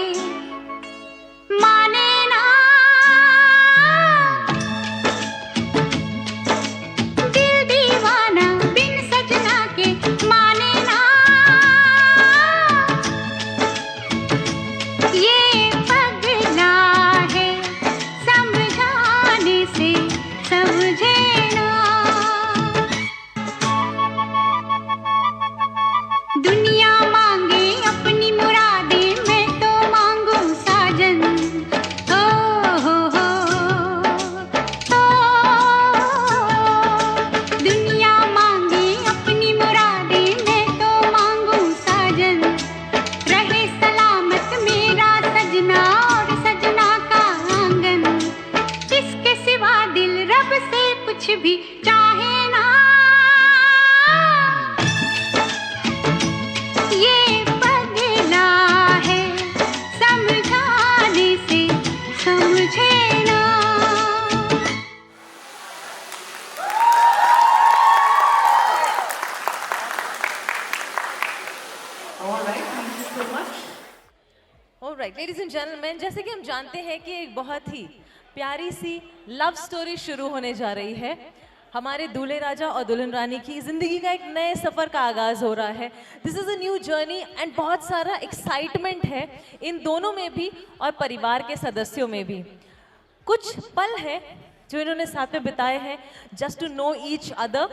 माने ना, दिल दीवाना बिन सजना के माने ना, ये पगला है समझाने से समझे ना, दुनिया मांगे अपनी मुरादें मैं तो मांगू साजन, ओ हो दुनिया मांगे अपनी मुरादें मैं तो मांगू साजन, रहे सलामत मेरा सजना और सजना का आंगन, इसके सिवा दिल रब से कुछ भी चाहे ना, ये पगला है समझाने से समझे ना। ऑलराइट लेडीज एंड जेंटलमैन, जैसे कि हम जानते हैं कि एक बहुत ही प्यारी सी लव स्टोरी शुरू होने जा रही है। हमारे दूल्हे राजा और दुल्हन रानी की जिंदगी का एक नए सफर का आगाज हो रहा है। This is a new journey and बहुत सारा एक्साइटमेंट है इन दोनों में भी और परिवार के सदस्यों में भी। कुछ पल है जो इन्होंने साथ में बिताए हैं just to know each other,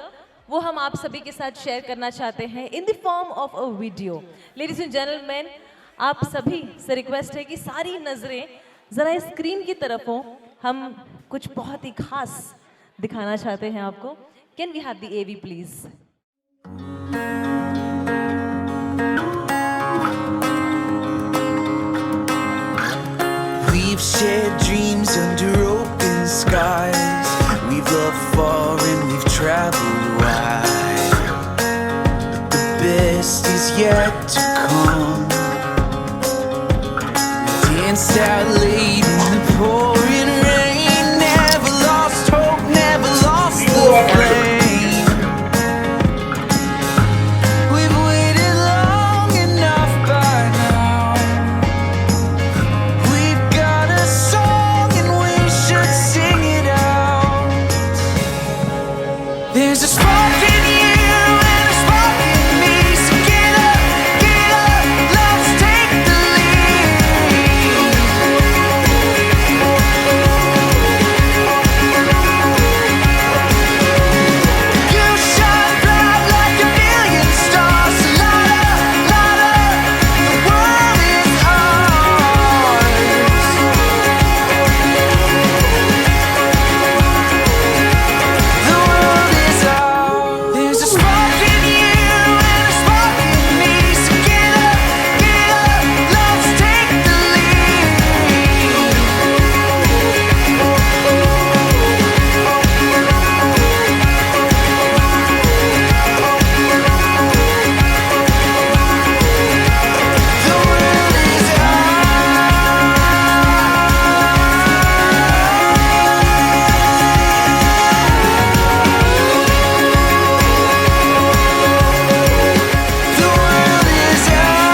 वो हम आप सभी के साथ शेयर करना चाहते हैं in the form of a video. Ladies and gentleman, आप सभी से रिक्वेस्ट है कि सारी नजरें जरा स्क्रीन की तरफ हो। हम कुछ बहुत ही खास दिखाना चाहते हैं आपको। Can we have the AV please? We've shared dreams under open skies. We've loved far and we've traveled wide. But the best is yet to come. We danced out late in the pouring rain. Never lost hope, never lost the flame. We've waited long enough by now. We've got a song and we should sing it out. There's a spark in you and a spark in me. So get up, let's take the lead. You shine bright like a million stars. So light up, the world is ours. The world is ours. There's a spark in you and a spark in me. So get up, let's take the lead. The world is ours. The world is ours.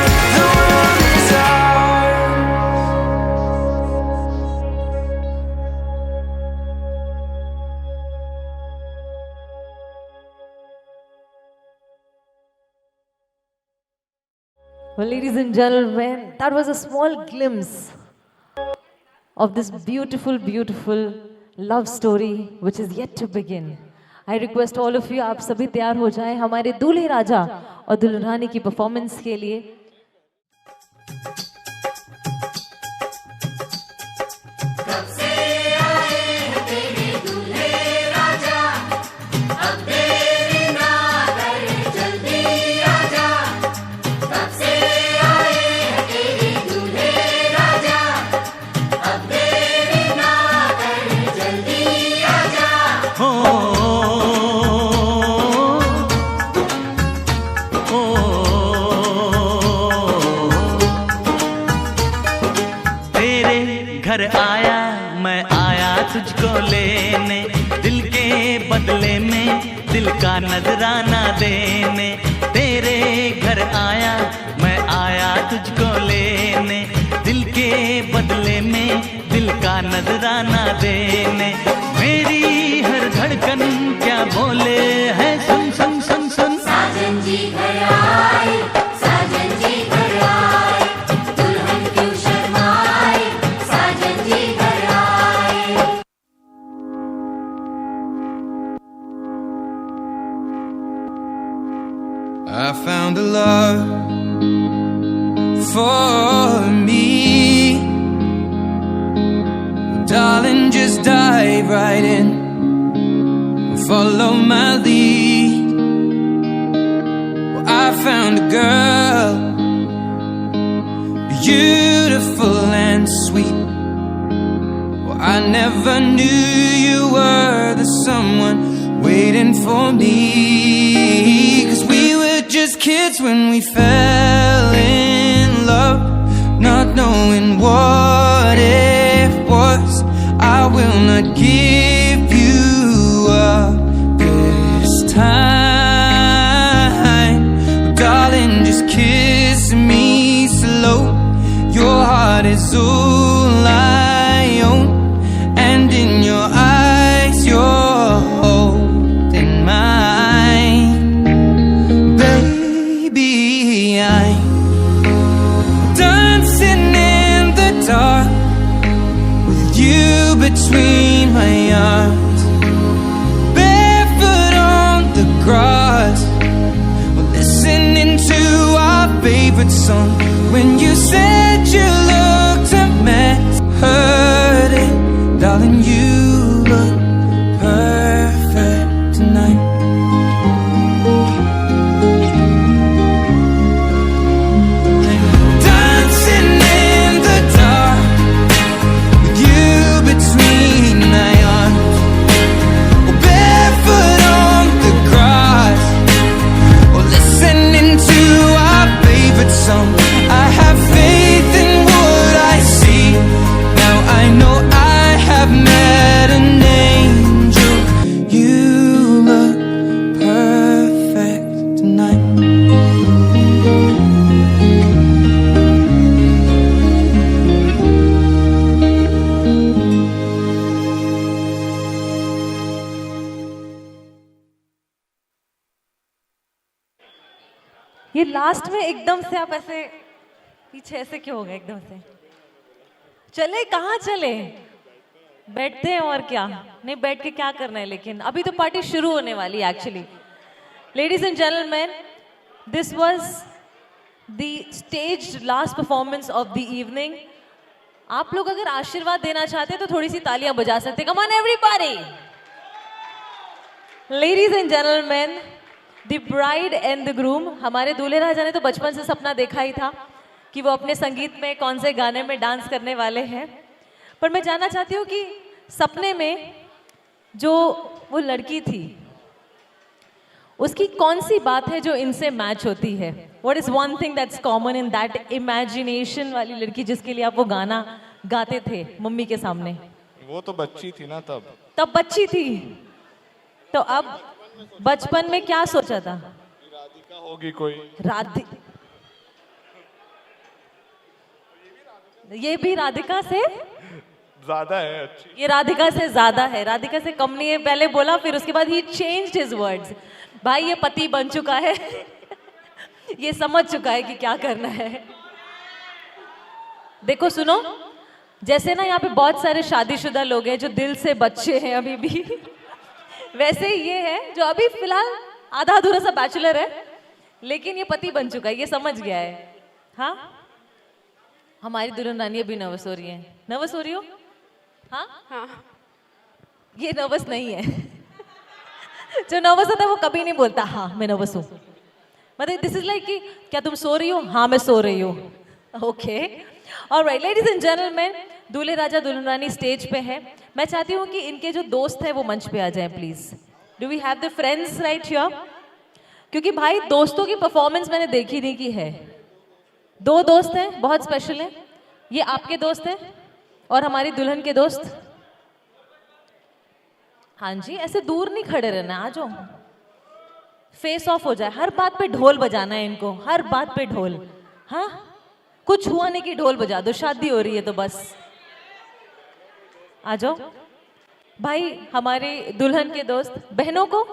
The world is ours. Well, ladies and gentlemen, that was a small glimpse of this beautiful, beautiful love story which is yet to begin. I request all of you, आप सभी तैयार हो जाएं हमारे दूल्हे राजा और दुल्हन रानी की परफॉर्मेंस के लिए। तेरे घर आया मैं आया तुझको लेने, दिल के बदले में दिल का नजराना देने। तेरे घर आया मैं आया तुझको लेने, दिल के बदले में दिल का नजराना देने। मेरी हर धड़कन क्या बोले है, सुन सुन सुन सुन। साजन जी घर आए, साजन जी घर आए, दुल्हन क्यों शर्माए, साजन जी घर आए। I found a love for me. Darling, just dive right in, follow my lead. Well, I found a girl, beautiful and sweet. Well, I never knew you were the someone waiting for me. 'Cause we were just kids when we fell in love, not knowing what it was. I will not give you is all I own, and in your eyes you're holding mine. Baby, I'm dancing in the dark with you between my arms, barefoot on the grass, listening to our favorite song. When you said you looked a mess, heard it, darling, you look perfect tonight. Dancing in the dark with you between my arms, barefoot on the grass, or listening to our favorite song. I have faith in what I see. Now I know I have met an angel. You look perfect tonight. ये last में एकदम से आप ऐसे पीछे ऐसे क्यों हो गए एकदम से? चले कहाँ चले? बैठते हैं और क्या? नहीं बैठ के क्या करना है, लेकिन अभी तो पार्टी शुरू होने वाली है actually. Ladies and gentleman, this was the staged last performance of the evening. आप लोग अगर आशीर्वाद देना चाहते हैं तो थोड़ी सी तालियां बजा सकते हैं. कम on everybody. Ladies and gentleman, the bride and the groom. हमारे दूल्हे राजा ने तो बचपन से सपना देखा ही था कि वो अपने संगीत में कौन से गाने में डांस करने वाले हैं. पर मैं जानना चाहती हूँ कि सपने में जो वो लड़की थी उसकी कौन सी बात है जो इनसे मैच होती है? What is one thing that's common in that imagination वाली लड़की जिसके लिए आप वो गाना गाते थे मम्मी के सामने? वो तो बच्ची थी ना तब बच्ची थी. तो अब बचपन में क्या सोचा था? राधिका होगी कोई. ये भी राधिका से ज्यादा है अच्छी. ये राधिका से ज्यादा है, राधिका से कम नहीं है. पहले बोला, फिर उसके बाद ही चेंज्ड हिज वर्ड्स. भाई ये पति बन चुका है. ये समझ चुका है कि क्या करना है. देखो सुनो, जैसे ना यहाँ पे बहुत सारे शादीशुदा लोग हैं जो दिल से बच्चे हैं अभी भी, वैसे ही ये है जो अभी फिलहाल आधा अधूरा सा बैचलर है, लेकिन ये पति बन चुका है. ये समझ गया है. हाँ, हमारी दुल्हन रानी अभी नर्वस हो रही है. नर्वस हो रही हो? हाँ हाँ. ये नर्वस नहीं है. जो नर्वस होता है वो कभी नहीं बोलता हाँ मैं नर्वस हूँ. मतलब दिस इज लाइक कि क्या तुम सो रही हो? हाँ मैं सो रही हूँ. Okay, alright. Ladies and gentleman, दूल्हे राजा दुल्हन रानी स्टेज पे है. मैं चाहती हूँ कि इनके जो दोस्त हैं वो मंच पे आ जाएं please. Do we have the friends right here? क्योंकि भाई दोस्तों की परफॉर्मेंस मैंने देखी नहीं की है. 2 दोस्त हैं, बहुत स्पेशल हैं. ये आपके दोस्त हैं और हमारी दुल्हन के दोस्त. हाँ जी, ऐसे दूर नहीं खड़े रहना, आ जाओ. फेस ऑफ हो जाए. हर बात पे ढोल बजाना है इनको, हर बात पे ढोल. हाँ, कुछ हुआ नहीं कि ढोल बजा दो. शादी हो रही है तो बस आ जाओ. भाई हमारे दुल्हन के दोस्त, बहनों को,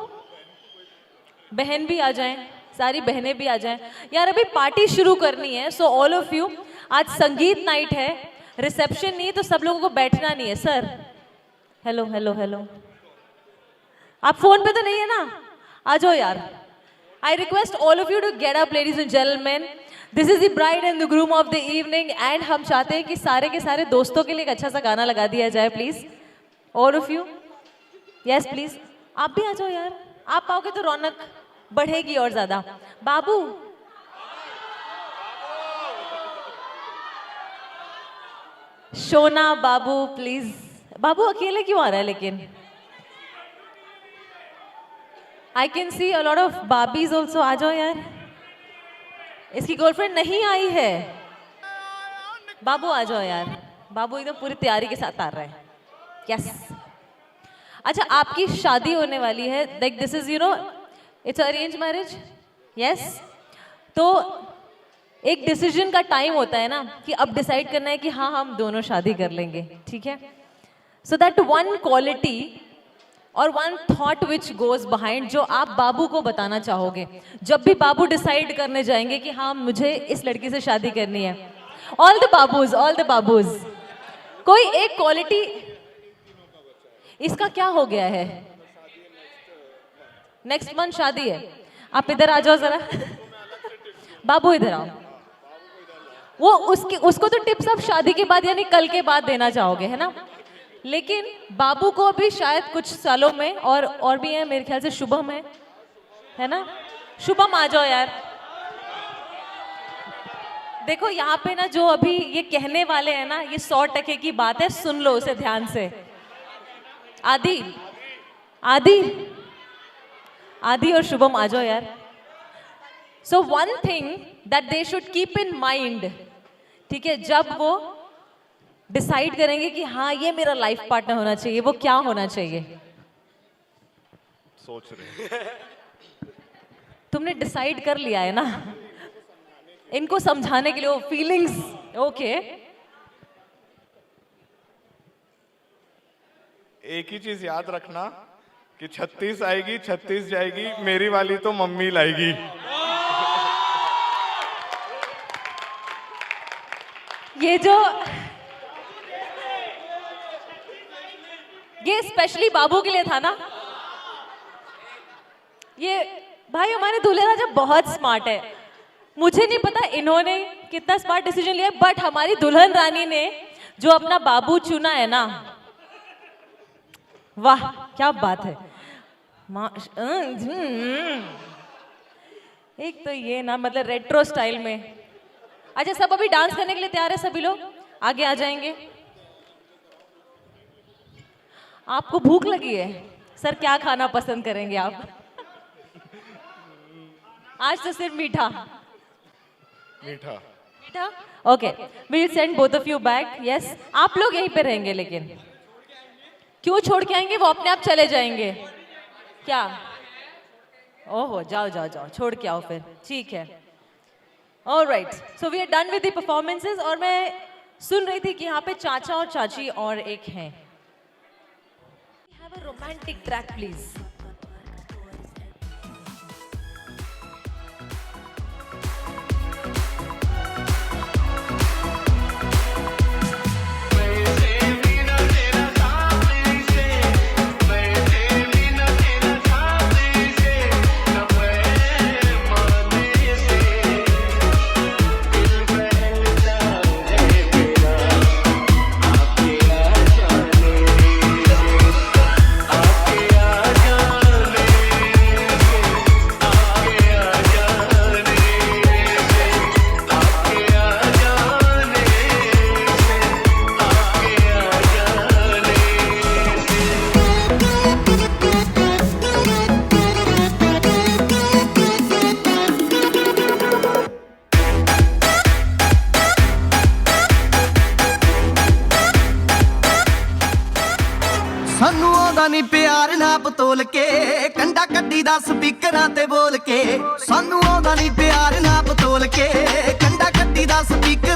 बहन भी आ जाएं, सारी बहनें भी आ जाएं. यार अभी पार्टी शुरू करनी है. सो ऑल ऑफ यू, आज संगीत नाइट है, रिसेप्शन नहीं, तो सब लोगों को बैठना नहीं है. सर हेलो हेलो हेलो, आप फोन पे तो नहीं है ना? आ जाओ यार. I request all of you to get up. Ladies and gentleman, this is the bride and the groom of the evening. And हम चाहते हैं कि सारे के सारे दोस्तों के लिए एक अच्छा सा गाना लगा दिया जाए please. All of you, yes please. आप भी आ जाओ यार. आप आओगे तो रौनक बढ़ेगी और ज्यादा. बाबू शोना, बाबू प्लीज. बाबू अकेले क्यों आ रहा है लेकिन? I can see a lot of babies also. आ जाओ यार. इसकी गर्लफ्रेंड नहीं आई है. बाबू आ जाओ यार. बाबू एकदम पूरी तैयारी के साथ आ रहा है. यस. अच्छा, आपकी शादी होने वाली है. Like this is you know it's arrange marriage. Yes. तो एक डिसीजन का टाइम होता है ना कि अब डिसाइड करना है कि हाँ हम दोनों शादी कर लेंगे, ठीक है। सो दैट वन क्वालिटी और one thought which goes behind जो आप बाबू को बताना चाहोगे जब भी बाबू डिसाइड करने जाएंगे कि हाँ मुझे इस लड़की से शादी करनी है। ऑल द बाबूज, कोई एक क्वालिटी। इसका क्या हो गया है? नेक्स्ट मंथ शादी है, आप इधर आ जाओ जरा। बाबू इधर आओ। वो उसको तो टिप्स आप शादी के बाद यानी कल के बाद देना चाहोगे, है ना। लेकिन बाबू को भी शायद कुछ सालों में और भी है, मेरे ख्याल से शुभम है ना। शुभम आ जाओ यार। देखो यहाँ पे ना जो अभी ये कहने वाले हैं ना, ये 100% की बात है, सुन लो उसे ध्यान से। आदि और शुभम आ जाओ यार। So one thing that they should keep in mind, ठीक है, जब वो डिसाइड करेंगे कि हाँ ये मेरा लाइफ पार्टनर होना चाहिए, वो क्या होना चाहिए? सोच रहे तुमने डिसाइड कर लिया है ना। इनको समझाने के लिए वो फीलिंग्स, ओके। एक ही चीज याद रखना कि 36 आएगी 36 जाएगी, मेरी वाली तो मम्मी लाएगी। ये स्पेशली बाबू के लिए था ना। ये भाई हमारे दूल्हे राजा बहुत स्मार्ट है। मुझे नहीं पता इन्होंने कितना स्मार्ट डिसीजन लिया, बट हमारी दुल्हन रानी ने जो अपना बाबू चुना है ना, वाह क्या बात है। एक तो ये ना मतलब रेट्रो स्टाइल में। अच्छा सब अभी डांस करने के लिए तैयार है? सभी लोग आगे आ जाएंगे। आपको भूख लगी है? सर क्या खाना पसंद करेंगे आप? आज तो सिर्फ मीठा। Okay, we'll send both of you back. Yes, आप लोग यहीं पे रहेंगे। लेकिन क्यों छोड़ के आएंगे? वो अपने आप चले जाएंगे क्या? ओहो, जाओ छोड़ के आओ फिर, ठीक है। Alright, so we are done with the performances. और मैं सुन रही थी कि यहाँ पे चाचा और चाची और एक हैं। Have a romantic track please. ਸਾਨੂੰ ਆਉਂਦਾ ਨਹੀਂ ਪਿਆਰ ਨਾ ਪਤੋਲ ਕੇ, ਕੰਡਾ ਕੱਢੀ ਦਾ ਸਪੀਕਰਾਂ ਤੇ ਬੋਲ ਕੇ। ਸਾਨੂੰ ਆਉਂਦਾ ਨਹੀਂ ਪਿਆਰ ਨਾ ਪਤੋਲ ਕੇ, ਕੰਡਾ ਕੱਢੀ ਦਾ ਸਪੀਕਰ